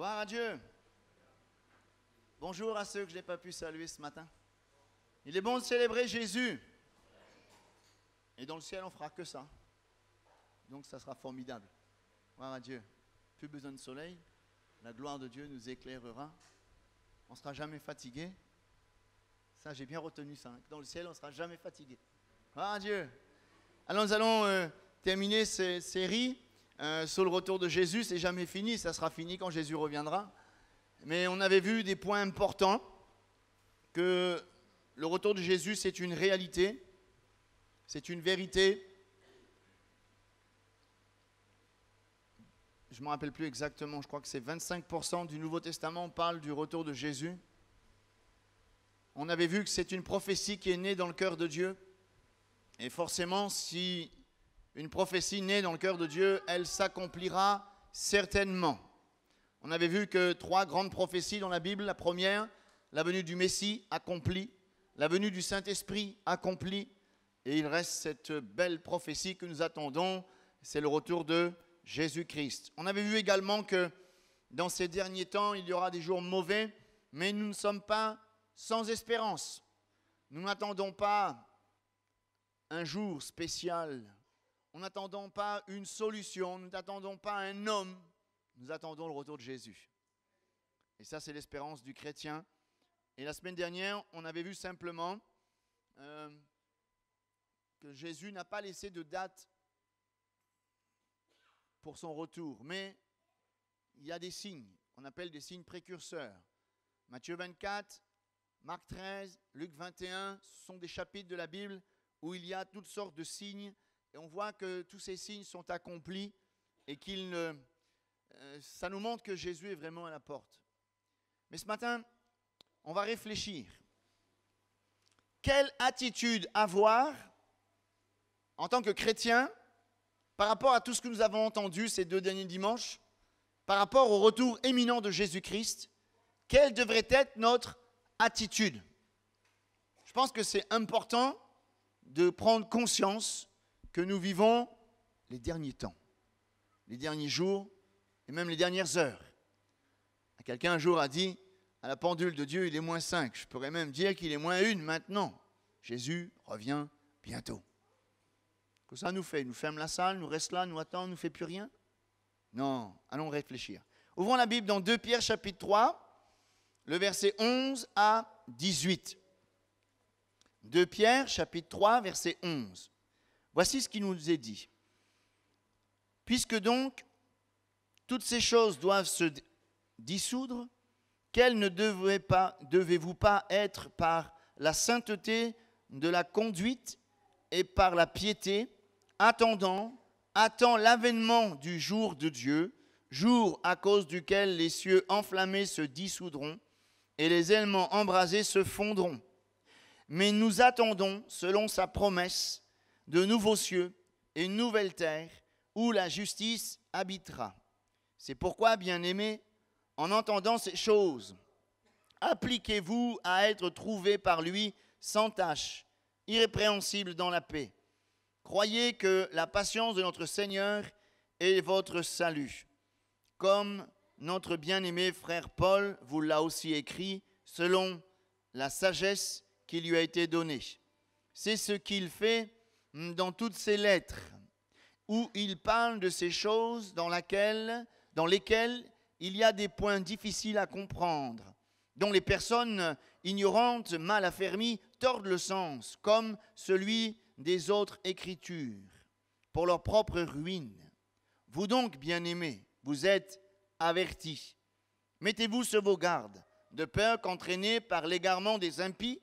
Gloire à Dieu. Bonjour à ceux que je n'ai pas pu saluer ce matin. Il est bon de célébrer Jésus. Et dans le ciel, on ne fera que ça. Donc ça sera formidable. Gloire à Dieu. Plus besoin de soleil. La gloire de Dieu nous éclairera. On ne sera jamais fatigué. Ça, j'ai bien retenu ça. Dans le ciel, on ne sera jamais fatigué. Gloire à Dieu. Alors nous allons terminer cette série sur le retour de Jésus. C'est jamais fini. Ça sera fini quand Jésus reviendra. Mais on avait vu des points importants. Que le retour de Jésus, c'est une réalité. C'est une vérité. Je ne me rappelle plus exactement. Je crois que c'est 25% du Nouveau Testament parle du retour de Jésus. On avait vu que c'est une prophétie qui est née dans le cœur de Dieu. Et forcément, si une prophétie naît dans le cœur de Dieu, elle s'accomplira certainement. On avait vu que 3 grandes prophéties dans la Bible. La première, la venue du Messie accomplie. La venue du Saint-Esprit accomplie. Et il reste cette belle prophétie que nous attendons. C'est le retour de Jésus-Christ. On avait vu également que dans ces derniers temps, il y aura des jours mauvais. Mais nous ne sommes pas sans espérance. Nous n'attendons pas un jour spécial. Nous n'attendons pas une solution. Nous n'attendons pas un homme. Nous attendons le retour de Jésus. Et ça, c'est l'espérance du chrétien. Et la semaine dernière, on avait vu simplement que Jésus n'a pas laissé de date pour son retour. Mais il y a des signes qu'on appelle des signes précurseurs. Matthieu 24, Marc 13, Luc 21, ce sont des chapitres de la Bible où il y a toutes sortes de signes. Et on voit que tous ces signes sont accomplis et ça nous montre que Jésus est vraiment à la porte. Mais ce matin, on va réfléchir. Quelle attitude avoir en tant que chrétien par rapport à tout ce que nous avons entendu ces 2 derniers dimanches, par rapport au retour imminent de Jésus-Christ, quelle devrait être notre attitude? Je pense que c'est important de prendre conscience que nous vivons les derniers temps, les derniers jours et même les dernières heures. Quelqu'un un jour a dit, à la pendule de Dieu, il est -5. Je pourrais même dire qu'il est -1 maintenant. Jésus revient bientôt. Que ça nous fait? Nous ferme la salle, nous reste là, nous attend, nous ne fait plus rien? Non, allons réfléchir. Ouvrons la Bible dans 2 Pierre chapitre 3, le verset 11 à 18. 2 Pierre chapitre 3, verset 11. Voici ce qui nous est dit. Puisque donc toutes ces choses doivent se dissoudre, quelles ne devez-vous pas être par la sainteté de la conduite et par la piété, attend l'avènement du jour de Dieu, jour à cause duquel les cieux enflammés se dissoudront et les éléments embrasés se fondront. Mais nous attendons, selon sa promesse, de nouveaux cieux et une nouvelle terre où la justice habitera. C'est pourquoi, bien-aimés, en entendant ces choses, appliquez-vous à être trouvés par lui sans tache, irrépréhensibles dans la paix. Croyez que la patience de notre Seigneur est votre salut. Comme notre bien-aimé frère Paul vous l'a aussi écrit, selon la sagesse qui lui a été donnée. C'est ce qu'il fait dans toutes ses lettres, où il parle de ces choses dans lesquelles il y a des points difficiles à comprendre, dont les personnes ignorantes, mal affermies, tordent le sens, comme celui des autres Écritures, pour leur propre ruine. Vous donc, bien-aimés, vous êtes avertis. Mettez-vous sur vos gardes, de peur qu'entraînés par l'égarement des impies,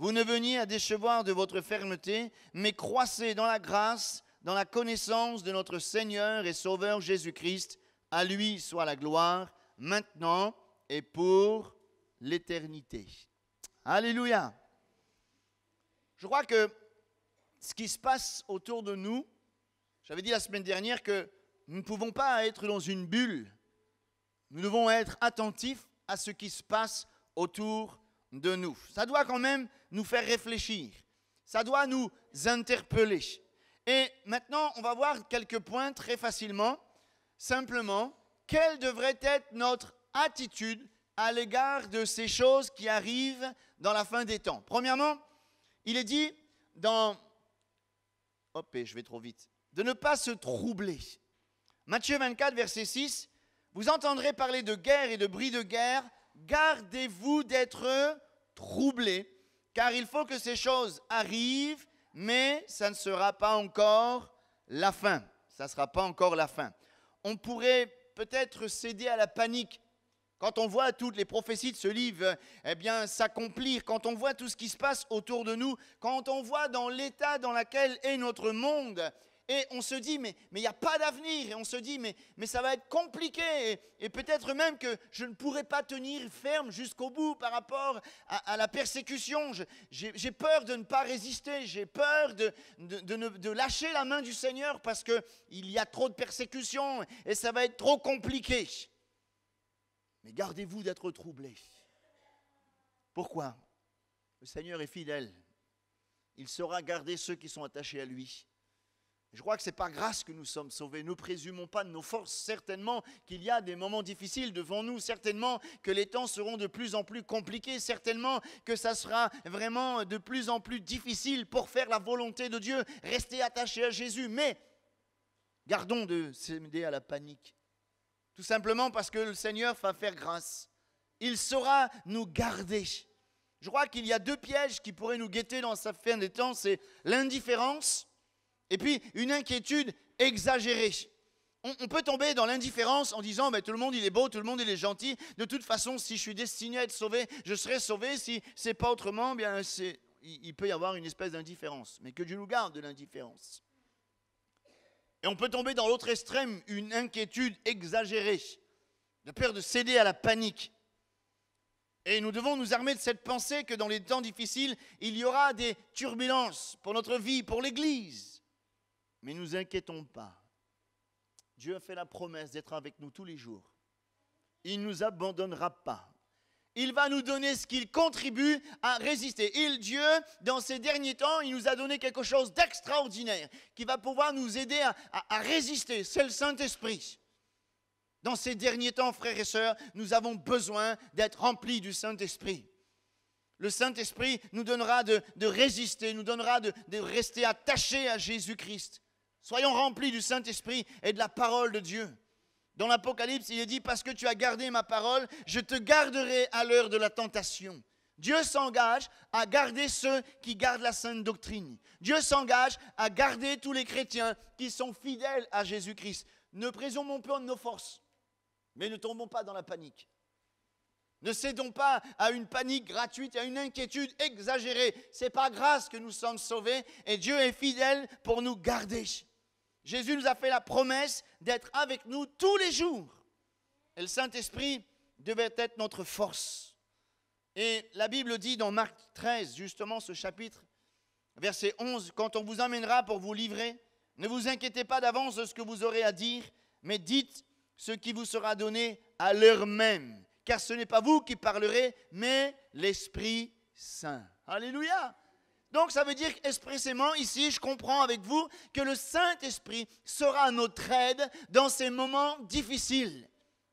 vous ne veniez à décevoir de votre fermeté, mais croissez dans la grâce, dans la connaissance de notre Seigneur et Sauveur Jésus-Christ. À lui soit la gloire, maintenant et pour l'éternité. Alléluia. Je crois que ce qui se passe autour de nous, j'avais dit la semaine dernière que nous ne pouvons pas être dans une bulle. Nous devons être attentifs à ce qui se passe autour de nous. Ça doit quand même nous faire réfléchir. Ça doit nous interpeller. Et maintenant, on va voir quelques points très facilement. Simplement, quelle devrait être notre attitude à l'égard de ces choses qui arrivent dans la fin des temps. Premièrement, il est dit dans... Hop, je vais trop vite. De ne pas se troubler. Matthieu 24, verset 6. Vous entendrez parler de guerre et de bruit de guerre. Gardez-vous d'être troublés, car il faut que ces choses arrivent, mais ça ne sera pas encore la fin. Ça ne sera pas encore la fin. On pourrait peut-être céder à la panique quand on voit toutes les prophéties de ce livre s'accomplir, quand on voit tout ce qui se passe autour de nous, quand on voit dans l'état dans lequel est notre monde, et on se dit, mais il n'y a pas d'avenir, et on se dit, mais ça va être compliqué, et peut-être même que je ne pourrai pas tenir ferme jusqu'au bout par rapport à la persécution. J'ai peur de ne pas résister, j'ai peur de lâcher la main du Seigneur parce qu'il y a trop de persécution, et ça va être trop compliqué. Mais gardez-vous d'être troublés. Pourquoi? Le Seigneur est fidèle. Il saura garder ceux qui sont attachés à lui. Je crois que c'est par grâce que nous sommes sauvés. Ne présumons pas de nos forces. Certainement qu'il y a des moments difficiles devant nous. Certainement que les temps seront de plus en plus compliqués. Certainement que ça sera vraiment de plus en plus difficile pour faire la volonté de Dieu. Rester attaché à Jésus. Mais gardons de céder à la panique. Tout simplement parce que le Seigneur va faire grâce. Il saura nous garder. Je crois qu'il y a deux pièges qui pourraient nous guetter dans sa fin des temps. C'est l'indifférence et puis une inquiétude exagérée. On peut tomber dans l'indifférence en disant tout le monde il est beau, tout le monde il est gentil. De toute façon, si je suis destiné à être sauvé, je serai sauvé. Si ce n'est pas autrement, il peut y avoir une espèce d'indifférence. Mais que Dieu nous garde de l'indifférence. Et on peut tomber dans l'autre extrême, une inquiétude exagérée, de peur de céder à la panique. Et nous devons nous armer de cette pensée que dans les temps difficiles, il y aura des turbulences pour notre vie, pour l'Église. Mais ne nous inquiétons pas. Dieu a fait la promesse d'être avec nous tous les jours. Il ne nous abandonnera pas. Il va nous donner ce qu'il contribue à résister. Dieu, dans ces derniers temps, il nous a donné quelque chose d'extraordinaire qui va pouvoir nous aider à résister. C'est le Saint-Esprit. Dans ces derniers temps, frères et sœurs, nous avons besoin d'être remplis du Saint-Esprit. Le Saint-Esprit nous donnera de résister, nous donnera de rester attachés à Jésus-Christ. Soyons remplis du Saint-Esprit et de la parole de Dieu. Dans l'Apocalypse, il est dit, parce que tu as gardé ma parole, je te garderai à l'heure de la tentation. Dieu s'engage à garder ceux qui gardent la sainte doctrine. Dieu s'engage à garder tous les chrétiens qui sont fidèles à Jésus-Christ. Ne présumons pas de nos forces, mais ne tombons pas dans la panique. Ne cédons pas à une panique gratuite, à une inquiétude exagérée. C'est par grâce que nous sommes sauvés et Dieu est fidèle pour nous garder. Jésus nous a fait la promesse d'être avec nous tous les jours. Et le Saint-Esprit devait être notre force. Et la Bible dit dans Marc 13, justement ce chapitre, verset 11, « Quand on vous emmènera pour vous livrer, ne vous inquiétez pas d'avance de ce que vous aurez à dire, mais dites ce qui vous sera donné à l'heure même. Car ce n'est pas vous qui parlerez, mais l'Esprit Saint. » Alléluia! Donc ça veut dire expressément ici, je comprends avec vous, que le Saint-Esprit sera à notre aide dans ces moments difficiles.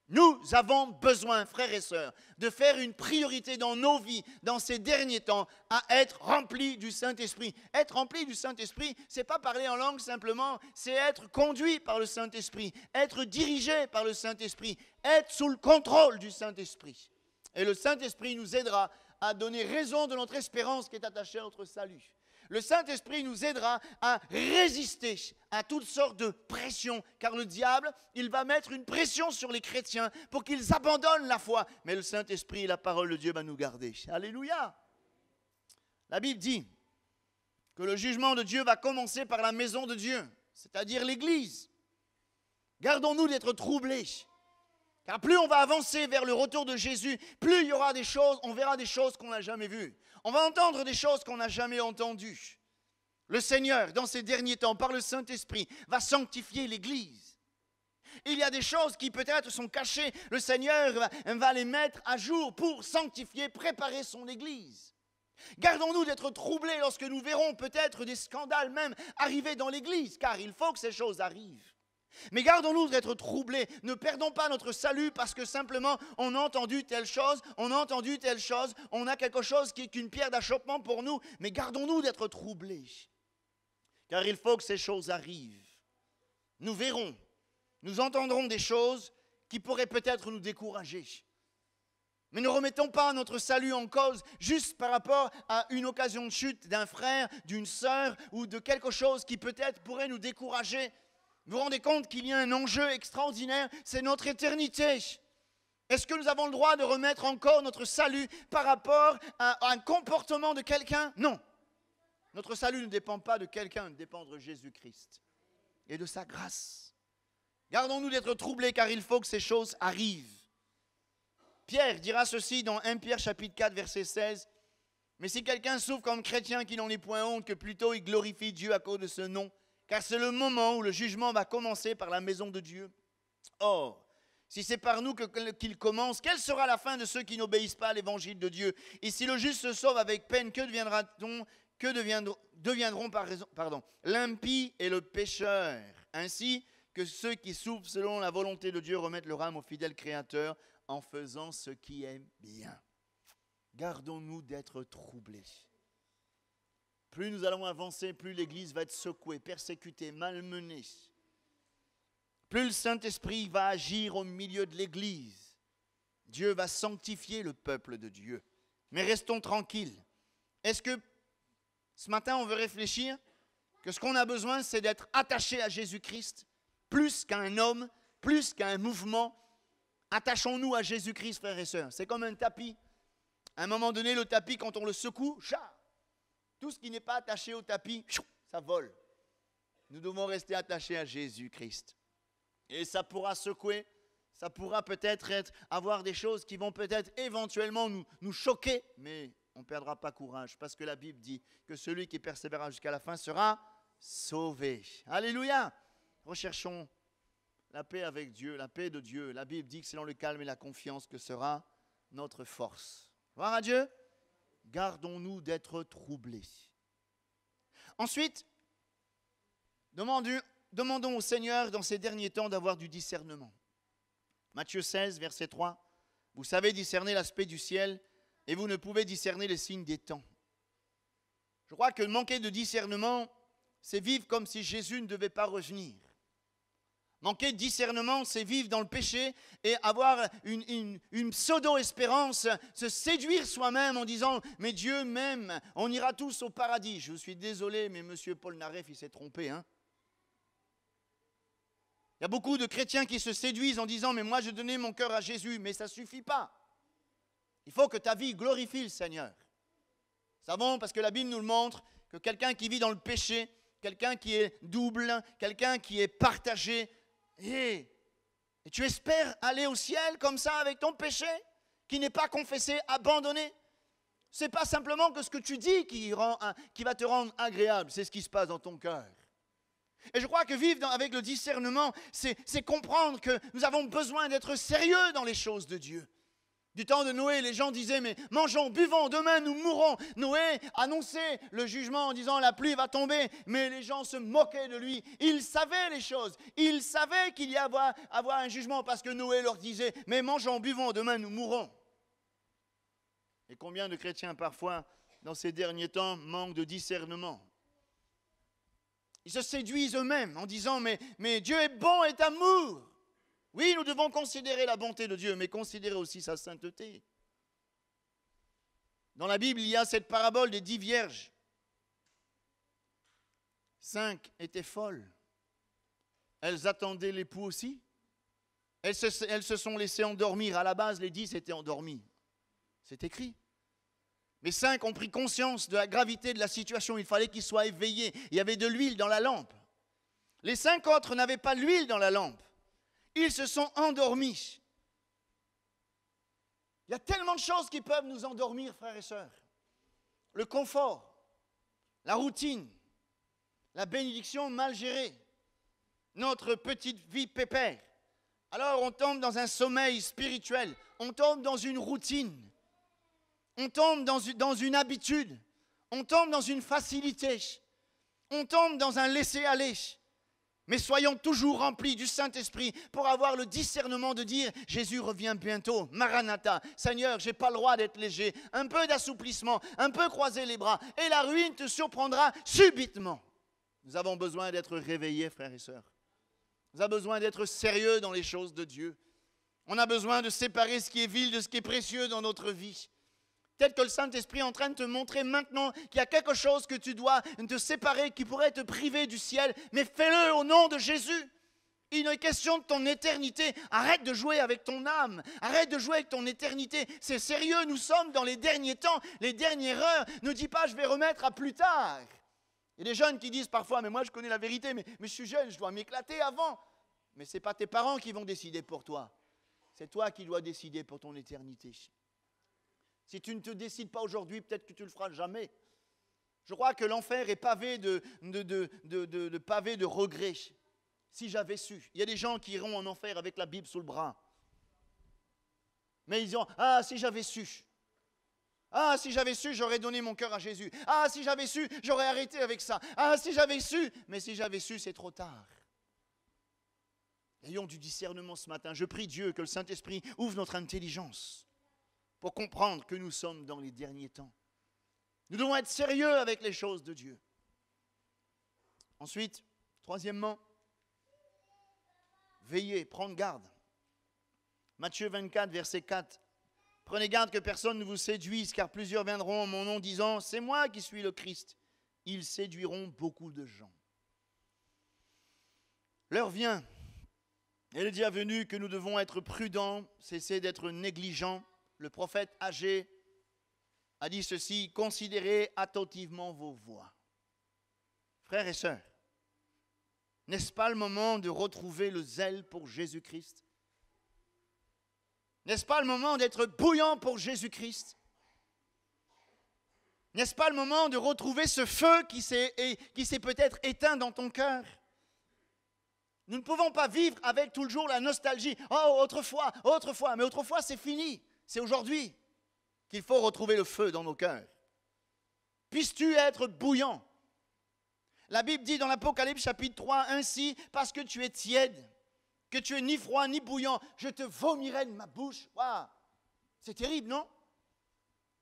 Nous avons besoin, frères et sœurs, de faire une priorité dans nos vies, dans ces derniers temps, à être remplis du Saint-Esprit. Être rempli du Saint-Esprit, ce n'est pas parler en langue simplement, c'est être conduit par le Saint-Esprit, être dirigé par le Saint-Esprit, être sous le contrôle du Saint-Esprit. Et le Saint-Esprit nous aidera à donner raison de notre espérance qui est attachée à notre salut. Le Saint-Esprit nous aidera à résister à toutes sortes de pressions, car le diable, il va mettre une pression sur les chrétiens pour qu'ils abandonnent la foi. Mais le Saint-Esprit et la parole de Dieu va nous garder. Alléluia! La Bible dit que le jugement de Dieu va commencer par la maison de Dieu, c'est-à-dire l'Église. Gardons-nous d'être troublés. Car plus on va avancer vers le retour de Jésus, plus il y aura des choses, on verra des choses qu'on n'a jamais vues. On va entendre des choses qu'on n'a jamais entendues. Le Seigneur, dans ces derniers temps, par le Saint-Esprit, va sanctifier l'Église. Il y a des choses qui peut-être sont cachées. Le Seigneur va les mettre à jour pour sanctifier, préparer son Église. Gardons-nous d'être troublés lorsque nous verrons peut-être des scandales même arriver dans l'Église, car il faut que ces choses arrivent. Mais gardons-nous d'être troublés. Ne perdons pas notre salut parce que simplement on a entendu telle chose, on a entendu telle chose, on a quelque chose qui est une pierre d'achoppement pour nous. Mais gardons-nous d'être troublés. Car il faut que ces choses arrivent. Nous verrons, nous entendrons des choses qui pourraient peut-être nous décourager. Mais ne remettons pas notre salut en cause juste par rapport à une occasion de chute d'un frère, d'une sœur ou de quelque chose qui peut-être pourrait nous décourager. Vous vous rendez compte qu'il y a un enjeu extraordinaire, c'est notre éternité. Est-ce que nous avons le droit de remettre encore notre salut par rapport à un comportement de quelqu'un? Non. Notre salut ne dépend pas de quelqu'un, il dépend de Jésus-Christ et de sa grâce. Gardons-nous d'être troublés car il faut que ces choses arrivent. Pierre dira ceci dans 1 Pierre chapitre 4 verset 16. Mais si quelqu'un souffre comme chrétien, qu'il n'en ait point honte, que plutôt il glorifie Dieu à cause de ce nom, car c'est le moment où le jugement va commencer par la maison de Dieu. Or, si c'est par nous qu'il commence, quelle sera la fin de ceux qui n'obéissent pas à l'évangile de Dieu? Et si le juste se sauve avec peine, que deviendront l'impie et le pécheur? Ainsi que ceux qui souffrent selon la volonté de Dieu remettent leur âme au fidèle Créateur en faisant ce qui est bien. Gardons-nous d'être troublés. Plus nous allons avancer, plus l'Église va être secouée, persécutée, malmenée. Plus le Saint-Esprit va agir au milieu de l'Église. Dieu va sanctifier le peuple de Dieu. Mais restons tranquilles. Est-ce que ce matin, on veut réfléchir que ce qu'on a besoin, c'est d'être attaché à Jésus-Christ, plus qu'à un homme, plus qu'à un mouvement. Attachons-nous à Jésus-Christ, frères et sœurs. C'est comme un tapis. À un moment donné, le tapis, quand on le secoue, tout ce qui n'est pas attaché au tapis, ça vole. Nous devons rester attachés à Jésus-Christ. Et ça pourra secouer, ça pourra peut-être avoir des choses qui vont peut-être éventuellement nous choquer, mais on ne perdra pas courage, parce que la Bible dit que celui qui persévérera jusqu'à la fin sera sauvé. Alléluia! Recherchons la paix avec Dieu, la paix de Dieu. La Bible dit que c'est dans le calme et la confiance que sera notre force. Gloire à Dieu. Gardons-nous d'être troublés. Ensuite, demandons au Seigneur dans ces derniers temps d'avoir du discernement. Matthieu 16, verset 3. Vous savez discerner l'aspect du ciel et vous ne pouvez discerner les signes des temps. Je crois que manquer de discernement, c'est vivre comme si Jésus ne devait pas revenir. Manquer de discernement, c'est vivre dans le péché et avoir une pseudo-espérance, se séduire soi-même en disant « Mais Dieu m'aime, on ira tous au paradis ». Je suis désolé, mais M. Paul Naref, il s'est trompé. Il y a beaucoup de chrétiens qui se séduisent en disant « Mais moi, je donnais mon cœur à Jésus », mais ça ne suffit pas. Il faut que ta vie glorifie le Seigneur. Nous savons, parce que la Bible nous le montre, que quelqu'un qui vit dans le péché, quelqu'un qui est double, quelqu'un qui est partagé, et tu espères aller au ciel comme ça avec ton péché qui n'est pas confessé, abandonné. Ce n'est pas simplement que ce que tu dis qui va te rendre agréable, c'est ce qui se passe dans ton cœur. Et je crois que vivre avec le discernement, c'est comprendre que nous avons besoin d'être sérieux dans les choses de Dieu. Du temps de Noé, les gens disaient, mais mangeons, buvons, demain nous mourrons. Noé annonçait le jugement en disant, la pluie va tomber, mais les gens se moquaient de lui. Ils savaient les choses, ils savaient qu'il y avoir un jugement parce que Noé leur disait, mais mangeons, buvons, demain nous mourrons. Et combien de chrétiens parfois, dans ces derniers temps, manquent de discernement? Ils se séduisent eux-mêmes en disant, mais Dieu est bon et amour. Oui, nous devons considérer la bonté de Dieu, mais considérer aussi sa sainteté. Dans la Bible, il y a cette parabole des 10 vierges. 5 étaient folles. Elles attendaient l'époux aussi. Elles se sont laissées endormir. À la base, les 10 étaient endormis. C'est écrit. Mais 5 ont pris conscience de la gravité de la situation. Il fallait qu'ils soient éveillés. Il y avait de l'huile dans la lampe. Les 5 autres n'avaient pas l'huile dans la lampe. Ils se sont endormis. Il y a tellement de choses qui peuvent nous endormir, frères et sœurs. Le confort, la routine, la bénédiction mal gérée, notre petite vie pépère. Alors on tombe dans un sommeil spirituel, on tombe dans une routine, on tombe dans une habitude, on tombe dans une facilité, on tombe dans un laisser-aller. Mais soyons toujours remplis du Saint-Esprit pour avoir le discernement de dire « Jésus revient bientôt, Maranatha, Seigneur, je n'ai pas le droit d'être léger. » Un peu d'assouplissement, un peu croiser les bras et la ruine te surprendra subitement. Nous avons besoin d'être réveillés, frères et sœurs. Nous avons besoin d'être sérieux dans les choses de Dieu. On a besoin de séparer ce qui est vil de ce qui est précieux dans notre vie. Peut-être que le Saint-Esprit est en train de te montrer maintenant qu'il y a quelque chose que tu dois te séparer, qui pourrait te priver du ciel, mais fais-le au nom de Jésus. Il est question de ton éternité. Arrête de jouer avec ton âme. Arrête de jouer avec ton éternité. C'est sérieux, nous sommes dans les derniers temps, les dernières heures. Ne dis pas, je vais remettre à plus tard. Il y a des jeunes qui disent parfois, mais moi je connais la vérité, mais je suis jeune, je dois m'éclater avant. Mais ce n'est pas tes parents qui vont décider pour toi. C'est toi qui dois décider pour ton éternité. Si tu ne te décides pas aujourd'hui, peut-être que tu ne le feras jamais. Je crois que l'enfer est pavé de regrets. Si j'avais su. Il y a des gens qui iront en enfer avec la Bible sous le bras. Mais ils diront, ah, si j'avais su. Ah, si j'avais su, j'aurais donné mon cœur à Jésus. Ah, si j'avais su, j'aurais arrêté avec ça. Ah, si j'avais su. Mais si j'avais su, c'est trop tard. Ayons du discernement ce matin. Je prie Dieu que le Saint-Esprit ouvre notre intelligence pour comprendre que nous sommes dans les derniers temps. Nous devons être sérieux avec les choses de Dieu. Ensuite, troisièmement, veillez, prendre garde. Matthieu 24, verset 4. Prenez garde que personne ne vous séduise, car plusieurs viendront en mon nom disant « C'est moi qui suis le Christ ». Ils séduiront beaucoup de gens. L'heure vient, elle est déjà venue, que nous devons être prudents, cesser d'être négligents. Le prophète Agé a dit ceci, considérez attentivement vos voies. Frères et sœurs, n'est-ce pas le moment de retrouver le zèle pour Jésus-Christ? N'est-ce pas le moment d'être bouillant pour Jésus-Christ? N'est-ce pas le moment de retrouver ce feu qui s'est peut-être éteint dans ton cœur? Nous ne pouvons pas vivre avec tout le jour la nostalgie. Oh, autrefois, mais autrefois c'est fini. C'est aujourd'hui qu'il faut retrouver le feu dans nos cœurs. Puisses-tu être bouillant? La Bible dit dans l'Apocalypse chapitre 3, ainsi, parce que tu es tiède, que tu es ni froid ni bouillant, je te vomirai de ma bouche. Waouh, c'est terrible, non?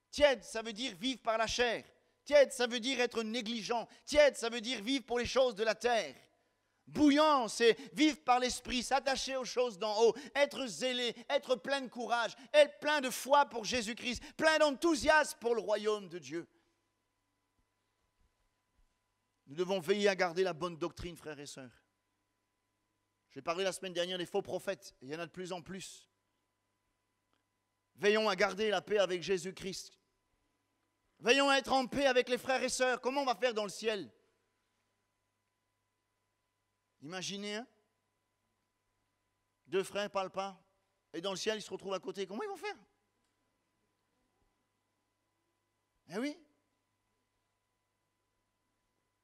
Tiède, ça veut dire vivre par la chair. Tiède, ça veut dire être négligent. Tiède, ça veut dire vivre pour les choses de la terre. Bouillant, c'est vivre par l'esprit, s'attacher aux choses d'en haut, être zélé, être plein de courage, être plein de foi pour Jésus-Christ, plein d'enthousiasme pour le royaume de Dieu. Nous devons veiller à garder la bonne doctrine, frères et sœurs. J'ai parlé la semaine dernière des faux prophètes, et il y en a de plus en plus. Veillons à garder la paix avec Jésus-Christ. Veillons à être en paix avec les frères et sœurs. Comment on va faire dans le ciel? Imaginez, hein? Deux frères ne parlent pas, et dans le ciel, ils se retrouvent à côté. Comment ils vont faire? Eh oui.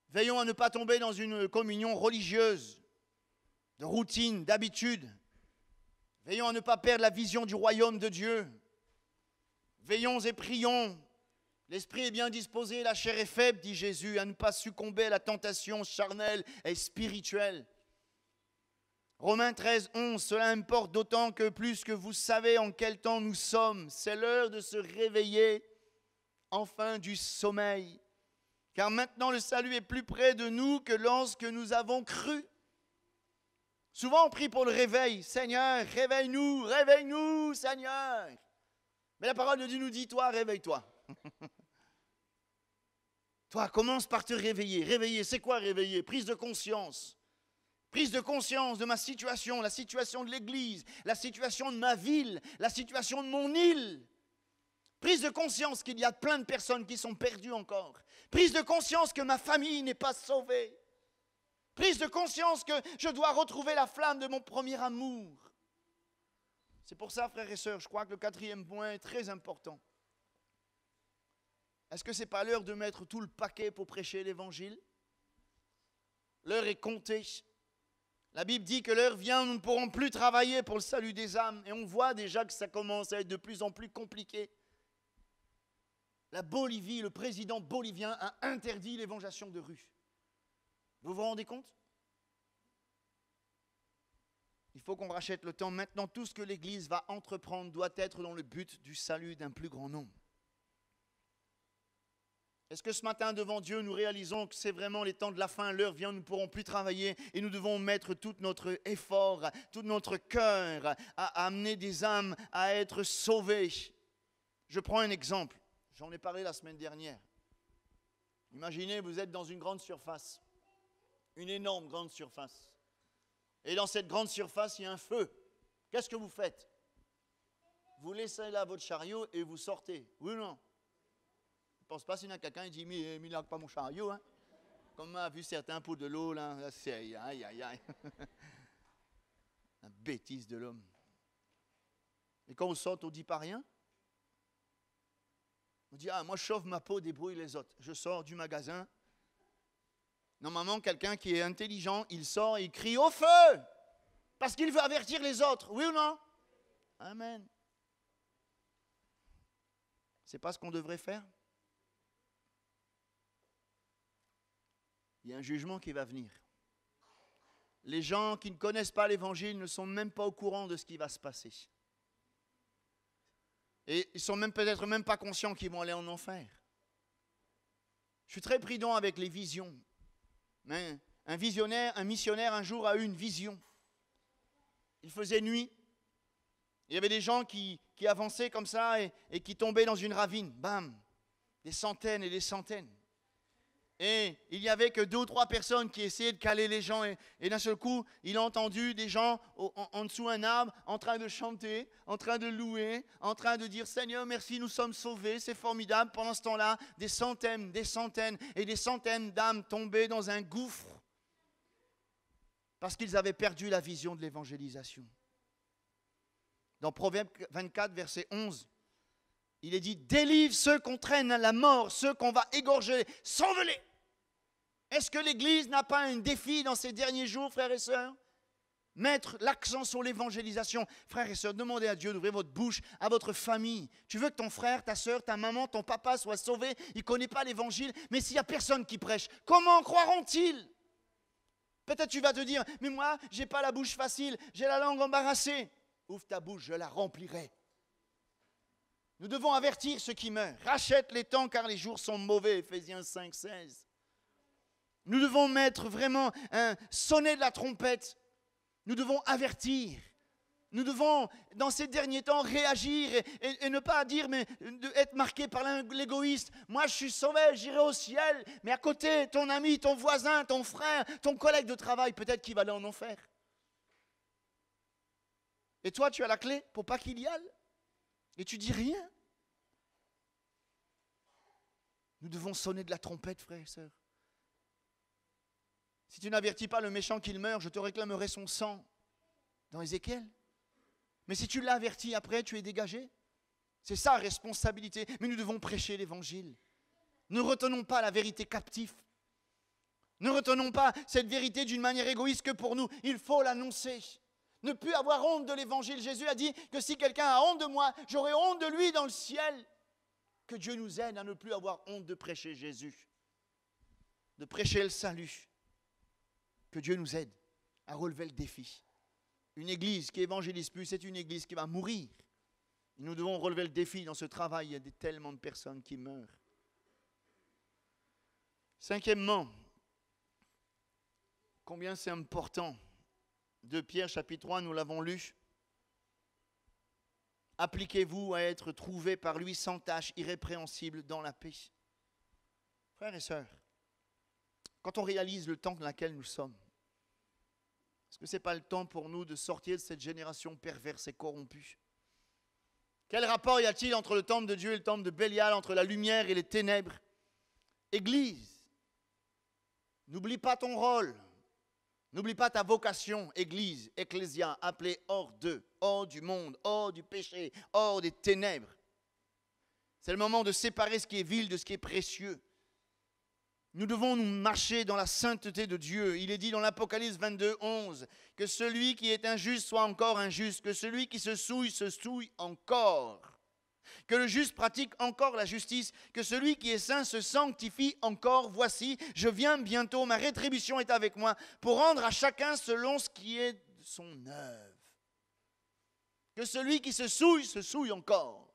Veillons à ne pas tomber dans une communion religieuse, de routine, d'habitude. Veillons à ne pas perdre la vision du royaume de Dieu. Veillons et prions. L'esprit est bien disposé, la chair est faible, dit Jésus, à ne pas succomber à la tentation charnelle et spirituelle. Romains 13, 11, cela importe d'autant que plus que vous savez en quel temps nous sommes, c'est l'heure de se réveiller enfin du sommeil. Car maintenant le salut est plus près de nous que lorsque nous avons cru. Souvent on prie pour le réveil. Seigneur, réveille-nous, Seigneur. Mais la parole de Dieu nous dit, toi, réveille-toi. Toi, commence par te réveiller. Réveiller, c'est quoi réveiller? Prise de conscience. Prise de conscience de ma situation, la situation de l'Église, la situation de ma ville, la situation de mon île. Prise de conscience qu'il y a plein de personnes qui sont perdues encore. Prise de conscience que ma famille n'est pas sauvée. Prise de conscience que je dois retrouver la flamme de mon premier amour. C'est pour ça, frères et sœurs, je crois que le quatrième point est très important. Est-ce que ce n'est pas l'heure de mettre tout le paquet pour prêcher l'Évangile? L'heure est comptée. La Bible dit que l'heure vient où nous ne pourrons plus travailler pour le salut des âmes. Et on voit déjà que ça commence à être de plus en plus compliqué. La Bolivie, le président bolivien a interdit l'évangélisation de rue. Vous vous rendez compte? Il faut qu'on rachète le temps. Maintenant, tout ce que l'Église va entreprendre doit être dans le but du salut d'un plus grand nombre. Est-ce que ce matin, devant Dieu, nous réalisons que c'est vraiment les temps de la fin, l'heure vient, nous ne pourrons plus travailler et nous devons mettre tout notre effort, tout notre cœur à amener des âmes à être sauvées. Je prends un exemple. J'en ai parlé la semaine dernière. Imaginez, vous êtes dans une grande surface, une énorme grande surface. Et dans cette grande surface, il y a un feu. Qu'est-ce que vous faites? Vous laissez là votre chariot et vous sortez. Oui ou non? Je ne pense pas s'il y a quelqu'un qui dit « mais il n'a pas mon chariot hein. ». Comme on a vu certains pour de l'eau, là, c'est aïe, aïe, aïe. La bêtise de l'homme. Et quand on sort, on ne dit pas rien. On dit « ah, moi je chauffe ma peau, débrouille les autres ». Je sors du magasin. Normalement, quelqu'un qui est intelligent, il sort et il crie « au feu !» parce qu'il veut avertir les autres. Oui ou non? Amen. C'est pas ce qu'on devrait faire? Il y a un jugement qui va venir. Les gens qui ne connaissent pas l'Évangile ne sont même pas au courant de ce qui va se passer. Et ils ne sont peut-être même pas conscients qu'ils vont aller en enfer. Je suis très prudent avec les visions. Mais un missionnaire, un jour a eu une vision. Il faisait nuit. Il y avait des gens qui avançaient comme ça et qui tombaient dans une ravine. Bam! Des centaines et des centaines. Et il n'y avait que 2 ou 3 personnes qui essayaient de caler les gens. Et d'un seul coup, il a entendu des gens en dessous d'un arbre en train de chanter, en train de louer, en train de dire « Seigneur, merci, nous sommes sauvés, c'est formidable ». Pendant ce temps-là, des centaines et des centaines d'âmes tombaient dans un gouffre parce qu'ils avaient perdu la vision de l'évangélisation. Dans Proverbe 24, verset 11, il est dit « Délivre ceux qu'on traîne à la mort, ceux qu'on va égorger, sauve-les ». Est-ce que l'Église n'a pas un défi dans ces derniers jours, frères et sœurs? Mettre l'accent sur l'évangélisation. Frères et sœurs, demandez à Dieu d'ouvrir votre bouche à votre famille. Tu veux que ton frère, ta sœur, ta maman, ton papa soient sauvés? Il ne connaît pas l'évangile, mais s'il n'y a personne qui prêche, comment croiront-ils? Peut-être tu vas te dire, mais moi, je n'ai pas la bouche facile, j'ai la langue embarrassée. Ouvre ta bouche, je la remplirai. Nous devons avertir ceux qui meurent. Rachète les temps car les jours sont mauvais. Éphésiens 5, 16. Nous devons mettre vraiment sonner de la trompette. Nous devons avertir. Nous devons, dans ces derniers temps, réagir et ne pas dire, mais être marqué par l'égoïste. Moi, je suis sauvé, j'irai au ciel. Mais à côté, ton ami, ton voisin, ton frère, ton collègue de travail, peut-être qu'il va aller en enfer. Et toi, tu as la clé pour pas qu'il y aille. Et tu dis rien. Nous devons sonner de la trompette, frères et sœurs. Si tu n'avertis pas le méchant qu'il meurt, je te réclamerai son sang. Dans Ézéchiel. Mais si tu l'as averti après, tu es dégagé. C'est sa responsabilité. Mais nous devons prêcher l'évangile. Ne retenons pas la vérité captive. Ne retenons pas cette vérité d'une manière égoïste que pour nous. Il faut l'annoncer. Ne plus avoir honte de l'évangile. Jésus a dit que si quelqu'un a honte de moi, j'aurai honte de lui dans le ciel. Que Dieu nous aide à ne plus avoir honte de prêcher Jésus. De prêcher le salut. Que Dieu nous aide à relever le défi. Une église qui évangélise plus, c'est une église qui va mourir. Et nous devons relever le défi dans ce travail. Il y a tellement de personnes qui meurent. Cinquièmement, combien c'est important. 2 Pierre chapitre 3, nous l'avons lu. Appliquez-vous à être trouvés par lui sans tache, irrépréhensible dans la paix. Frères et sœurs, quand on réalise le temps dans lequel nous sommes, est-ce que ce n'est pas le temps pour nous de sortir de cette génération perverse et corrompue? Quel rapport y a-t-il entre le temple de Dieu et le temple de Bélial, entre la lumière et les ténèbres? Église, n'oublie pas ton rôle. N'oublie pas ta vocation, Église, Ecclésia, appelée hors d'eux, hors du monde, hors du péché, hors des ténèbres. C'est le moment de séparer ce qui est vil de ce qui est précieux. Nous devons nous marcher dans la sainteté de Dieu. Il est dit dans l'Apocalypse 22, 11, que celui qui est injuste soit encore injuste, que celui qui se souille encore. Que le juste pratique encore la justice, que celui qui est saint se sanctifie encore. Voici, je viens bientôt, ma rétribution est avec moi, pour rendre à chacun selon ce qui est son œuvre. Que celui qui se souille encore.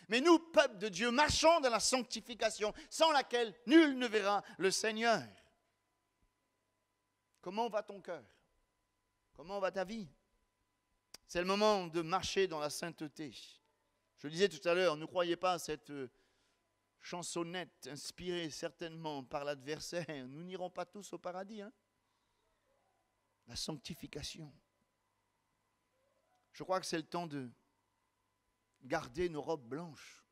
Mais nous, peuple de Dieu, marchons dans la sanctification, sans laquelle nul ne verra le Seigneur. Comment va ton cœur? Comment va ta vie? C'est le moment de marcher dans la sainteté. Je le disais tout à l'heure, ne croyez pas à cette chansonnette inspirée certainement par l'adversaire. Nous n'irons pas tous au paradis. La sanctification. Je crois que c'est le temps de garder nos robes blanches.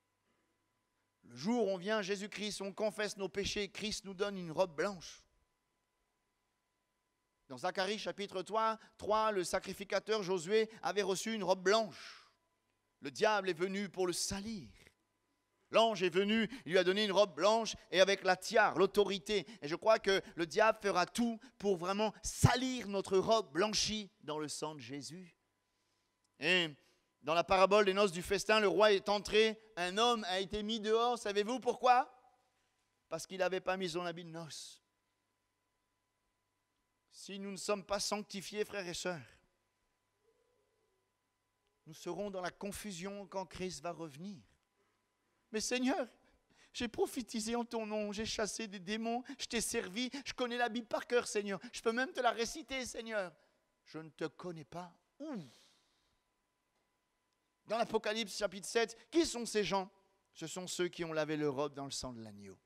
Le jour où on vient à Jésus-Christ, on confesse nos péchés, Christ nous donne une robe blanche. Dans Zacharie chapitre 3, le sacrificateur Josué avait reçu une robe blanche. Le diable est venu pour le salir. L'ange est venu, il lui a donné une robe blanche et avec la tiare, l'autorité. Et je crois que le diable fera tout pour vraiment salir notre robe blanchie dans le sang de Jésus. Et dans la parabole des noces du festin, le roi est entré, un homme a été mis dehors. Savez-vous pourquoi? Parce qu'il n'avait pas mis son habit de noces. Si nous ne sommes pas sanctifiés, frères et sœurs, nous serons dans la confusion quand Christ va revenir. Mais Seigneur, j'ai prophétisé en ton nom, j'ai chassé des démons, je t'ai servi, je connais la Bible par cœur, Seigneur. Je peux même te la réciter, Seigneur. Je ne te connais pas. Où? Dans l'Apocalypse chapitre 7, qui sont ces gens? Ce sont ceux qui ont lavé leur robe dans le sang de l'agneau.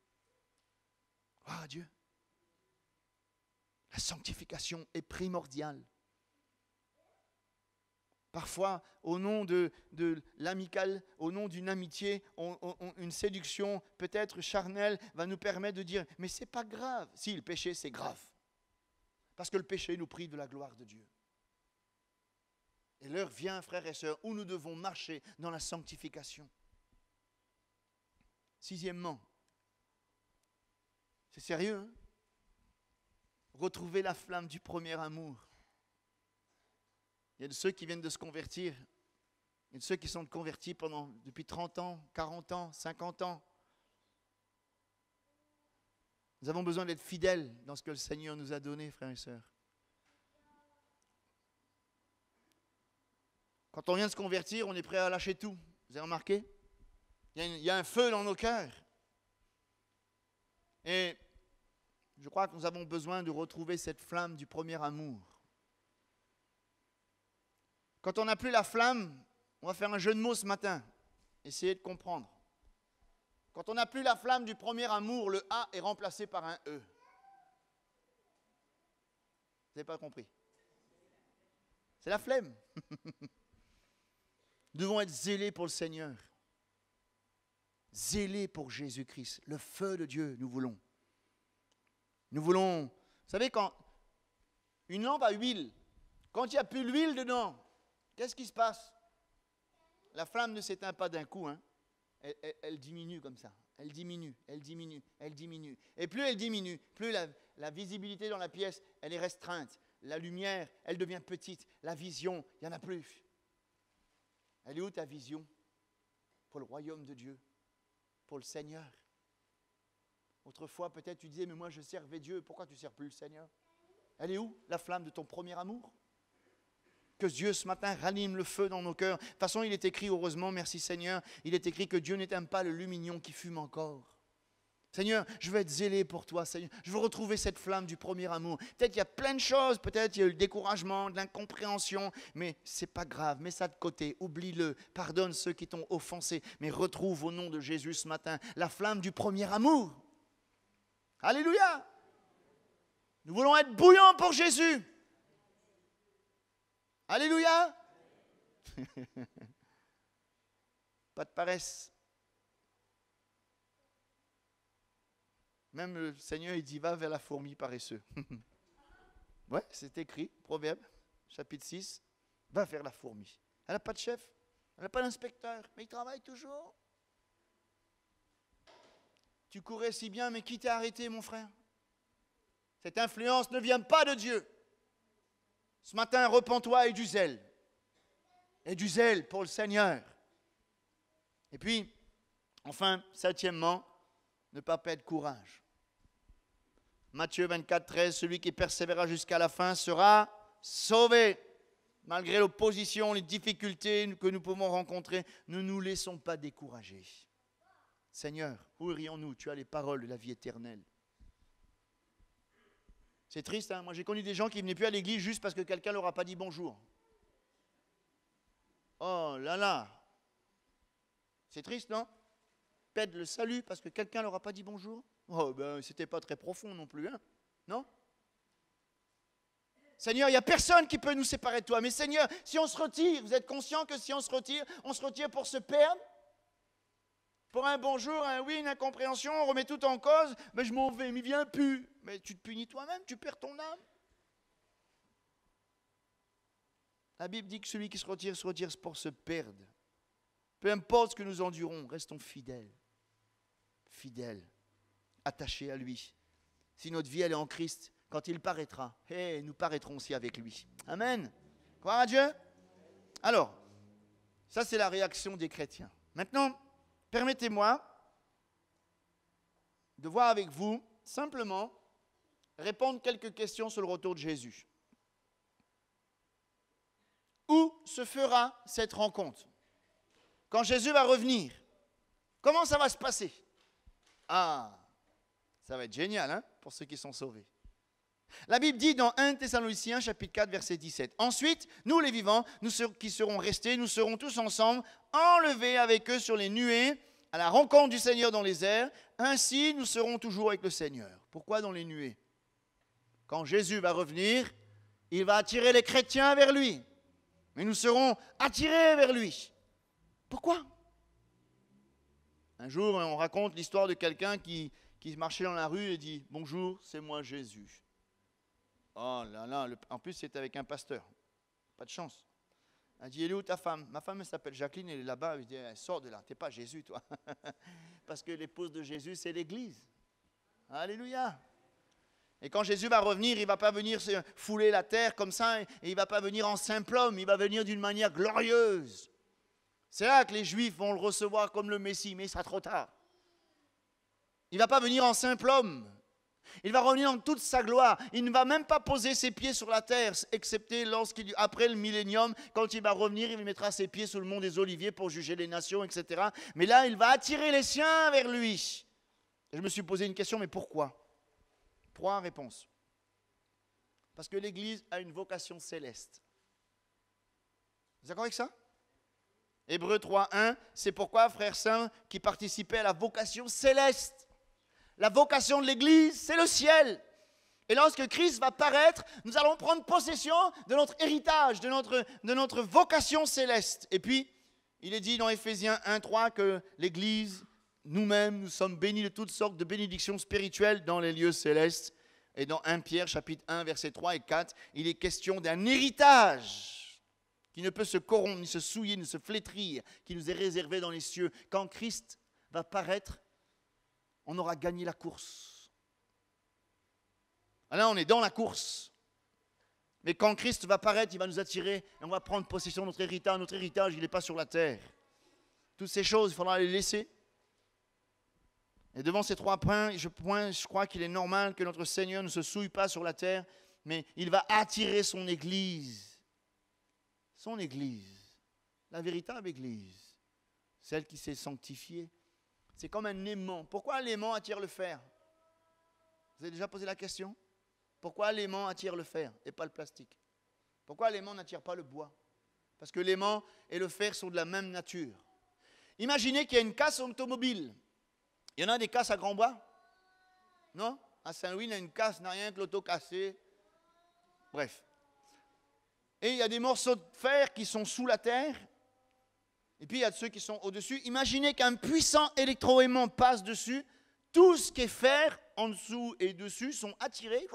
Ah Dieu! La sanctification est primordiale. Parfois, au nom de l'amical, au nom d'une amitié, une séduction peut-être charnelle va nous permettre de dire « mais ce n'est pas grave ». Si, le péché, c'est grave. Parce que le péché nous prive de la gloire de Dieu. Et l'heure vient, frères et sœurs, où nous devons marcher dans la sanctification. Sixièmement, c'est sérieux, hein? Retrouver la flamme du premier amour. Il y a de ceux qui viennent de se convertir. Il y a de ceux qui sont convertis depuis 30 ans, 40 ans, 50 ans. Nous avons besoin d'être fidèles dans ce que le Seigneur nous a donné, frères et sœurs. Quand on vient de se convertir, on est prêt à lâcher tout. Vous avez remarqué? Il y a un feu dans nos cœurs. Et je crois que nous avons besoin de retrouver cette flamme du premier amour. Quand on n'a plus la flamme, on va faire un jeu de mots ce matin. Essayez de comprendre. Quand on n'a plus la flamme du premier amour, le A est remplacé par un E. Vous n'avez pas compris? C'est la flemme. Nous devons être zélés pour le Seigneur. Zélés pour Jésus-Christ. Le feu de Dieu, nous voulons. Nous voulons... Vous savez, quand une lampe à huile, quand il n'y a plus l'huile dedans, qu'est-ce qui se passe? La flamme ne s'éteint pas d'un coup. Elle diminue comme ça. Elle diminue, elle diminue, elle diminue. Et plus elle diminue, plus la visibilité dans la pièce, elle est restreinte. La lumière, elle devient petite. La vision, il n'y en a plus. Elle est où ta vision? Pour le royaume de Dieu, pour le Seigneur. Autrefois, peut-être tu disais, mais moi je servais Dieu, pourquoi tu ne sers plus le Seigneur? Elle est où la flamme de ton premier amour? Que Dieu ce matin ranime le feu dans nos cœurs. De toute façon, il est écrit, heureusement, merci Seigneur, il est écrit que Dieu n'éteint pas le lumignon qui fume encore. Seigneur, je veux être zélé pour toi, Seigneur. Je veux retrouver cette flamme du premier amour. Peut-être qu'il y a plein de choses, peut-être il y a eu le découragement, de l'incompréhension, mais c'est pas grave, mets ça de côté, oublie-le, pardonne ceux qui t'ont offensé, mais retrouve au nom de Jésus ce matin la flamme du premier amour. Alléluia! Nous voulons être bouillants pour Jésus. Alléluia! Pas de paresse. Même le Seigneur, il dit, va vers la fourmi paresseux. Ouais, c'est écrit, Proverbe, chapitre 6, va vers la fourmi. Elle n'a pas de chef, elle n'a pas d'inspecteur, mais il travaille toujours. Tu courais si bien, mais qui t'a arrêté, mon frère? Cette influence ne vient pas de Dieu. Ce matin, repens-toi et du zèle. Et du zèle pour le Seigneur. Et puis, enfin, septièmement, ne pas perdre courage. Matthieu 24, 13, celui qui persévérera jusqu'à la fin sera sauvé. Malgré l'opposition, les difficultés que nous pouvons rencontrer, ne nous laissons pas décourager. Seigneur, où irions-nous? Tu as les paroles de la vie éternelle. C'est triste, hein? Moi j'ai connu des gens qui ne venaient plus à l'église juste parce que quelqu'un ne leur a pas dit bonjour. Oh là là! C'est triste, non? Perdre le salut parce que quelqu'un ne leur a pas dit bonjour? Oh ben, c'était pas très profond non plus, hein? Non? Seigneur, il n'y a personne qui peut nous séparer de toi. Mais Seigneur, si on se retire, vous êtes conscient que si on se retire pour se perdre? Pour un bonjour, un oui, une incompréhension, on remet tout en cause. Mais je m'en vais, mais viens plus. Mais tu te punis toi-même, tu perds ton âme. La Bible dit que celui qui se retire pour se perdre. Peu importe ce que nous endurons, restons fidèles. Fidèles, attachés à lui. Si notre vie elle est en Christ, quand il paraîtra, nous paraîtrons aussi avec lui. Amen. Croire à Dieu? Alors, ça c'est la réaction des chrétiens. Maintenant, permettez-moi de voir avec vous, simplement, répondre quelques questions sur le retour de Jésus. Où se fera cette rencontre? Quand Jésus va revenir, comment ça va se passer? Ah, ça va être génial, hein, pour ceux qui sont sauvés. La Bible dit dans 1 Thessaloniciens chapitre 4 verset 17. Ensuite, nous les vivants, qui serons restés, nous serons tous ensemble enlevés avec eux sur les nuées à la rencontre du Seigneur dans les airs. Ainsi, nous serons toujours avec le Seigneur. Pourquoi dans les nuées? Quand Jésus va revenir, il va attirer les chrétiens vers lui. Mais nous serons attirés vers lui. Pourquoi? Un jour, on raconte l'histoire de quelqu'un qui marchait dans la rue et dit « Bonjour, c'est moi Jésus ». Oh là là, en plus c'était avec un pasteur. Pas de chance. Elle dit, elle est où ta femme? Ma femme elle s'appelle Jacqueline, elle est là-bas. Il dit, sors de là, t'es pas Jésus toi. Parce que l'épouse de Jésus c'est l'église. Alléluia. Et quand Jésus va revenir, il ne va pas venir se fouler la terre comme ça, et il ne va pas venir en simple homme, il va venir d'une manière glorieuse. C'est là que les Juifs vont le recevoir comme le Messie, mais il sera trop tard. Il ne va pas venir en simple homme. Il va revenir dans toute sa gloire. Il ne va même pas poser ses pieds sur la terre, excepté après le millénium, quand il va revenir, il mettra ses pieds sur le mont des Oliviers pour juger les nations, etc. Mais là, il va attirer les siens vers lui. Et je me suis posé une question, mais pourquoi? 3 réponses. Parce que l'Église a une vocation céleste. Vous êtes d'accord avec ça? Hébreux 3.1, c'est pourquoi, frères saints, qui participaient à la vocation céleste. La vocation de l'Église, c'est le ciel. Et lorsque Christ va paraître, nous allons prendre possession de notre héritage, de notre vocation céleste. Et puis, il est dit dans Éphésiens 1.3 que l'Église, nous-mêmes, nous sommes bénis de toutes sortes de bénédictions spirituelles dans les lieux célestes. Et dans 1 Pierre, chapitre 1, versets 3 et 4, il est question d'un héritage qui ne peut se corrompre, ni se souiller, ni se flétrir, qui nous est réservé dans les cieux. Quand Christ va paraître, on aura gagné la course. Là, on est dans la course. Mais quand Christ va paraître, il va nous attirer et on va prendre possession de notre héritage. Notre héritage, il n'est pas sur la terre. Toutes ces choses, il faudra les laisser. Et devant ces 3 points, je crois qu'il est normal que notre Seigneur ne se souille pas sur la terre, mais il va attirer son Église. Son Église. La véritable Église. Celle qui s'est sanctifiée. C'est comme un aimant. Pourquoi l'aimant attire le fer? Vous avez déjà posé la question? Pourquoi l'aimant attire le fer et pas le plastique? Pourquoi l'aimant n'attire pas le bois? Parce que l'aimant et le fer sont de la même nature. Imaginez qu'il y a une casse automobile. Il y en a des casses à grand bois? Non? À Saint-Louis, il y a une casse, n'a rien que l'auto cassée. Bref. Et il y a des morceaux de fer qui sont sous la terre. Et puis il y a ceux qui sont au-dessus. Imaginez qu'un puissant électroaimant passe dessus. Tout ce qui est fer en dessous et dessus sont attirés.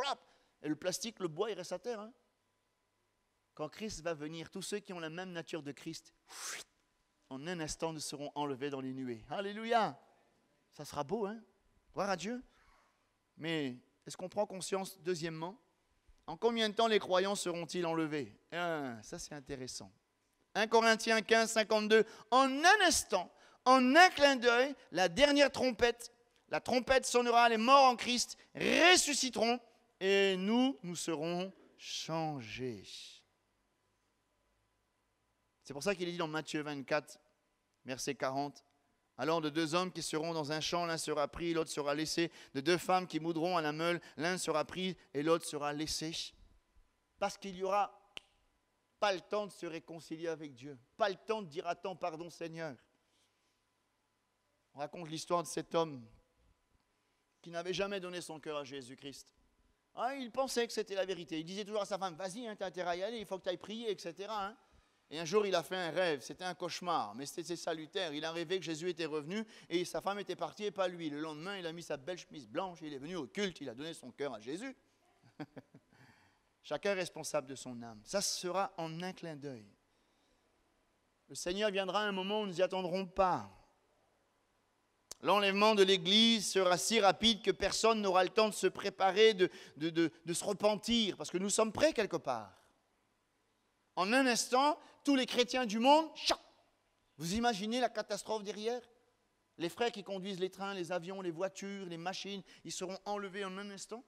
Et le plastique, le bois, il reste à terre. Hein? Quand Christ va venir, tous ceux qui ont la même nature de Christ, en un instant, nous seront enlevés dans les nuées. Alléluia! Ça sera beau, hein? Gloire à Dieu. Mais est-ce qu'on prend conscience, deuxièmement, en combien de temps les croyants seront-ils enlevés? Ça, c'est intéressant. 1 Corinthiens 15, 52. En un instant, en un clin d'œil, la dernière trompette, la trompette sonnera, les morts en Christ ressusciteront et nous serons changés. C'est pour ça qu'il est dit dans Matthieu 24, verset 40. Alors de deux hommes qui seront dans un champ, l'un sera pris, l'autre sera laissé. De deux femmes qui moudront à la meule, l'un sera pris et l'autre sera laissé. Parce qu'il n'y aura pas le temps de se réconcilier avec Dieu. Pas le temps de dire attends, pardon Seigneur. On raconte l'histoire de cet homme qui n'avait jamais donné son cœur à Jésus-Christ. Ah, il pensait que c'était la vérité. Il disait toujours à sa femme, vas-y, tu as intérêt à y aller, il faut que tu ailles prier, etc. Et un jour, il a fait un rêve, c'était un cauchemar, mais c'était salutaire. Il a rêvé que Jésus était revenu et sa femme était partie et pas lui. Le lendemain, il a mis sa belle chemise blanche, il est venu au culte, il a donné son cœur à Jésus. Chacun est responsable de son âme. Ça sera en un clin d'œil. Le Seigneur viendra à un moment où nous n'y attendrons pas. L'enlèvement de l'Église sera si rapide que personne n'aura le temps de se préparer, de se repentir, parce que nous sommes prêts quelque part. En un instant, tous les chrétiens du monde, vous imaginez la catastrophe derrière? Les frères qui conduisent les trains, les avions, les voitures, les machines, ils seront enlevés en un instant.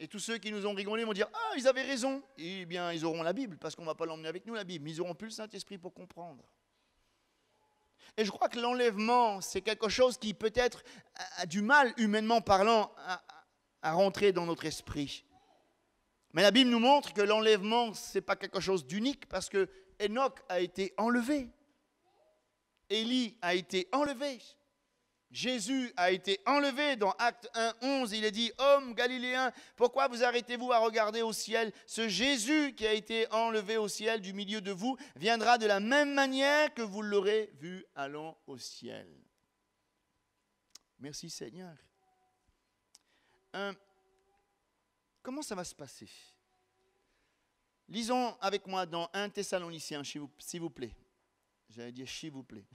Et tous ceux qui nous ont rigolé vont dire « Ah, ils avaient raison !» Eh bien, ils auront la Bible, parce qu'on ne va pas l'emmener avec nous, la Bible, mais ils n'auront plus le Saint-Esprit pour comprendre. Et je crois que l'enlèvement, c'est quelque chose qui peut-être a du mal, humainement parlant, à rentrer dans notre esprit. Mais la Bible nous montre que l'enlèvement, ce n'est pas quelque chose d'unique, parce que Enoch a été enlevé. Élie a été enlevé. Jésus a été enlevé. Dans Acte 1, 11, il est dit « Hommes galiléens, pourquoi vous arrêtez-vous à regarder au ciel? Ce Jésus qui a été enlevé au ciel du milieu de vous viendra de la même manière que vous l'aurez vu allant au ciel. » Merci Seigneur. Comment ça va se passer? Lisons avec moi dans 1 Thessaloniciens, s'il vous plaît. J'allais dire s'il vous plaît.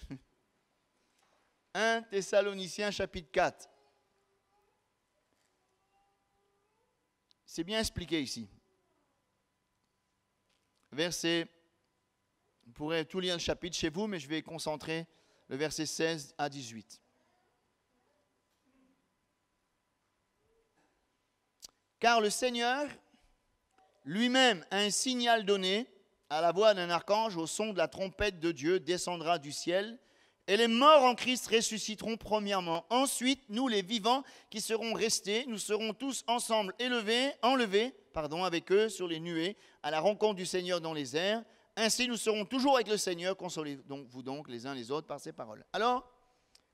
1 Thessaloniciens chapitre 4. C'est bien expliqué ici. Verset, vous pourrez tout lire le chapitre chez vous, mais je vais concentrer le verset 16 à 18. Car le Seigneur lui-même a un signal donné, à la voix d'un archange, au son de la trompette de Dieu, descendra du ciel, et les morts en Christ ressusciteront premièrement. Ensuite, nous les vivants qui serons restés, nous serons tous ensemble enlevés avec eux sur les nuées, à la rencontre du Seigneur dans les airs. Ainsi, nous serons toujours avec le Seigneur, consolez-vous donc les uns les autres par ces paroles. Alors,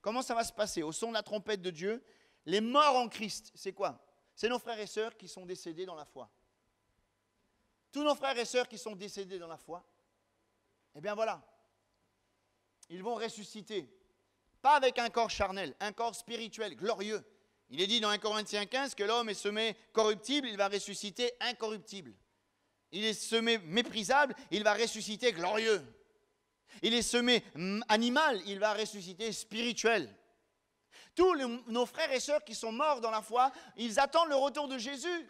comment ça va se passer? Au son de la trompette de Dieu, les morts en Christ, c'est quoi? C'est nos frères et sœurs qui sont décédés dans la foi. Tous nos frères et sœurs qui sont décédés dans la foi, eh bien voilà, ils vont ressusciter. Pas avec un corps charnel, un corps spirituel, glorieux. Il est dit dans 1 Corinthiens 15 que l'homme est semé corruptible, il va ressusciter incorruptible. Il est semé méprisable, il va ressusciter glorieux. Il est semé animal, il va ressusciter spirituel. Tous nos frères et sœurs qui sont morts dans la foi, ils attendent le retour de Jésus.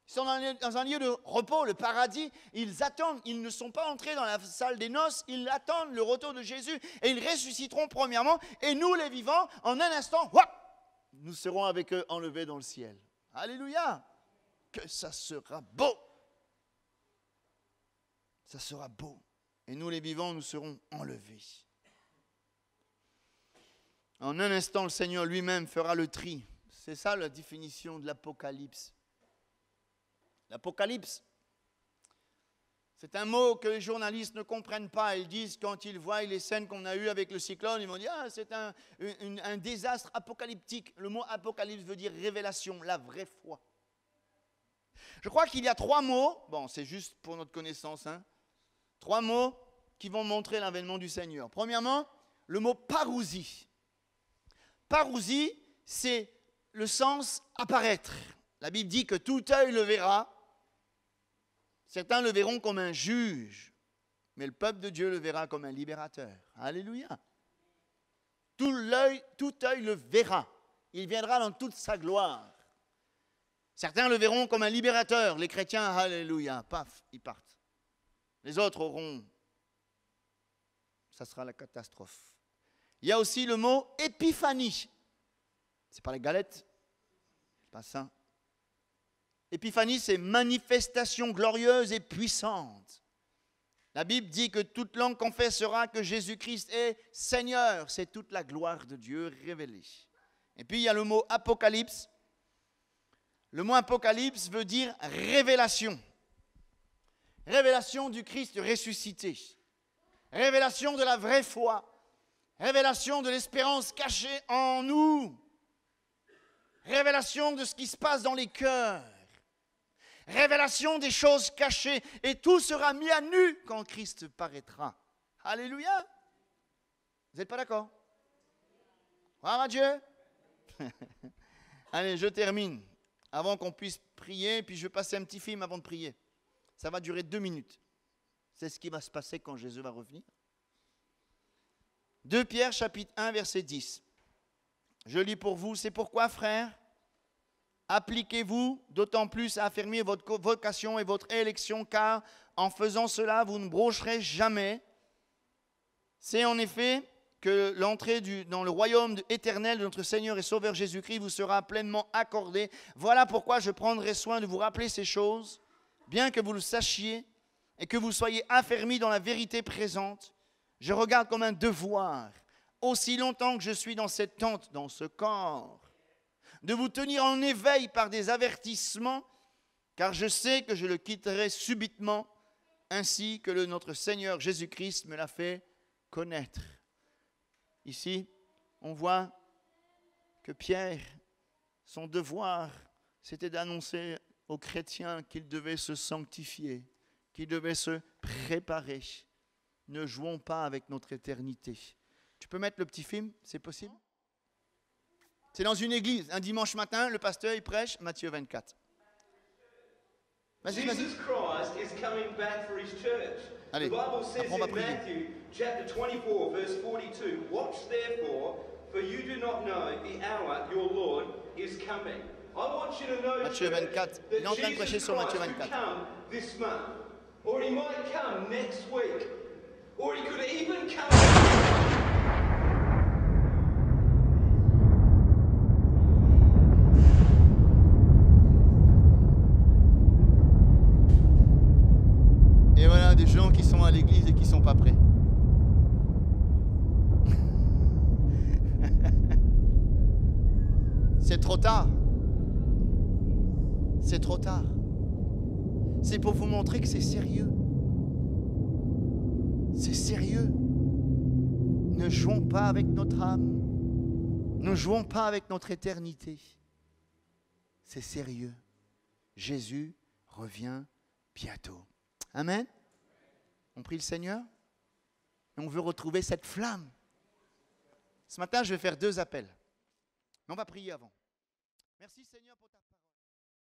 Ils sont dans un lieu de repos, le paradis. Ils attendent, ils ne sont pas entrés dans la salle des noces, ils attendent le retour de Jésus et ils ressusciteront premièrement. Et nous, les vivants, en un instant, nous serons avec eux enlevés dans le ciel. Alléluia! Que ça sera beau! Ça sera beau. Et nous, les vivants, nous serons enlevés. En un instant, le Seigneur lui-même fera le tri. C'est ça la définition de l'Apocalypse. L'Apocalypse, c'est un mot que les journalistes ne comprennent pas. Ils disent, quand ils voient les scènes qu'on a eues avec le cyclone, ils vont dire, c'est un désastre apocalyptique. Le mot apocalypse veut dire révélation, la vraie foi. Je crois qu'il y a 3 mots, bon, c'est juste pour notre connaissance, 3 mots qui vont montrer l'avènement du Seigneur. Premièrement, le mot parousie. Parousie, c'est le sens apparaître. La Bible dit que tout œil le verra. Certains le verront comme un juge, mais le peuple de Dieu le verra comme un libérateur. Alléluia. Tout œil le verra. Il viendra dans toute sa gloire. Certains le verront comme un libérateur. Les chrétiens, alléluia, paf, ils partent. Les autres auront, ça sera la catastrophe. Il y a aussi le mot épiphanie. C'est pas les galettes, c'est pas ça. Épiphanie, c'est manifestation glorieuse et puissante. La Bible dit que toute langue confessera que Jésus-Christ est Seigneur. C'est toute la gloire de Dieu révélée. Et puis il y a le mot apocalypse. Le mot apocalypse veut dire révélation. Révélation du Christ ressuscité. Révélation de la vraie foi. Révélation de l'espérance cachée en nous. Révélation de ce qui se passe dans les cœurs. Révélation des choses cachées. Et tout sera mis à nu quand Christ paraîtra. Alléluia. Vous n'êtes pas d'accord? Gloire à Dieu. Allez, je termine. Avant qu'on puisse prier, puis je vais passer un petit film avant de prier. Ça va durer 2 minutes. C'est ce qui va se passer quand Jésus va revenir. 2 Pierre, chapitre 1, verset 10. Je lis pour vous. C'est pourquoi, frères, appliquez-vous d'autant plus à affermir votre vocation et votre élection, car en faisant cela, vous ne broncherez jamais. C'est en effet que l'entrée dans le royaume éternel de notre Seigneur et Sauveur Jésus-Christ vous sera pleinement accordée. Voilà pourquoi je prendrai soin de vous rappeler ces choses, bien que vous le sachiez et que vous soyez affermis dans la vérité présente. Je regarde comme un devoir, aussi longtemps que je suis dans cette tente, dans ce corps, de vous tenir en éveil par des avertissements, car je sais que je le quitterai subitement, ainsi que notre Seigneur Jésus-Christ me l'a fait connaître. Ici, on voit que Pierre, son devoir, c'était d'annoncer aux chrétiens qu'ils devaient se sanctifier, qu'ils devaient se préparer. Ne jouons pas avec notre éternité. Tu peux mettre le petit film, c'est possible? C'est dans une église, un dimanche matin, le pasteur il prêche, Matthieu 24. Vas-y, vas-y. Jesus Christ is coming back for his church. Allez, The Bible says après on va in prier. Matthew chapter 24 verse 42, watch therefore, for you do not know the hour your Lord is coming. I want you to know Matthieu 24. Il est en train de prêcher sur Matthieu 24. Come this month, or he might come next week, or he could even come. Et voilà des gens qui sont à l'église et qui ne sont pas prêts. C'est trop tard. C'est trop tard. C'est pour vous montrer que c'est sérieux. C'est sérieux. Ne jouons pas avec notre âme. Ne jouons pas avec notre éternité. C'est sérieux. Jésus revient bientôt. Amen. On prie le Seigneur et on veut retrouver cette flamme. Ce matin, je vais faire 2 appels. Mais on va prier avant. Merci Seigneur pour ta parole.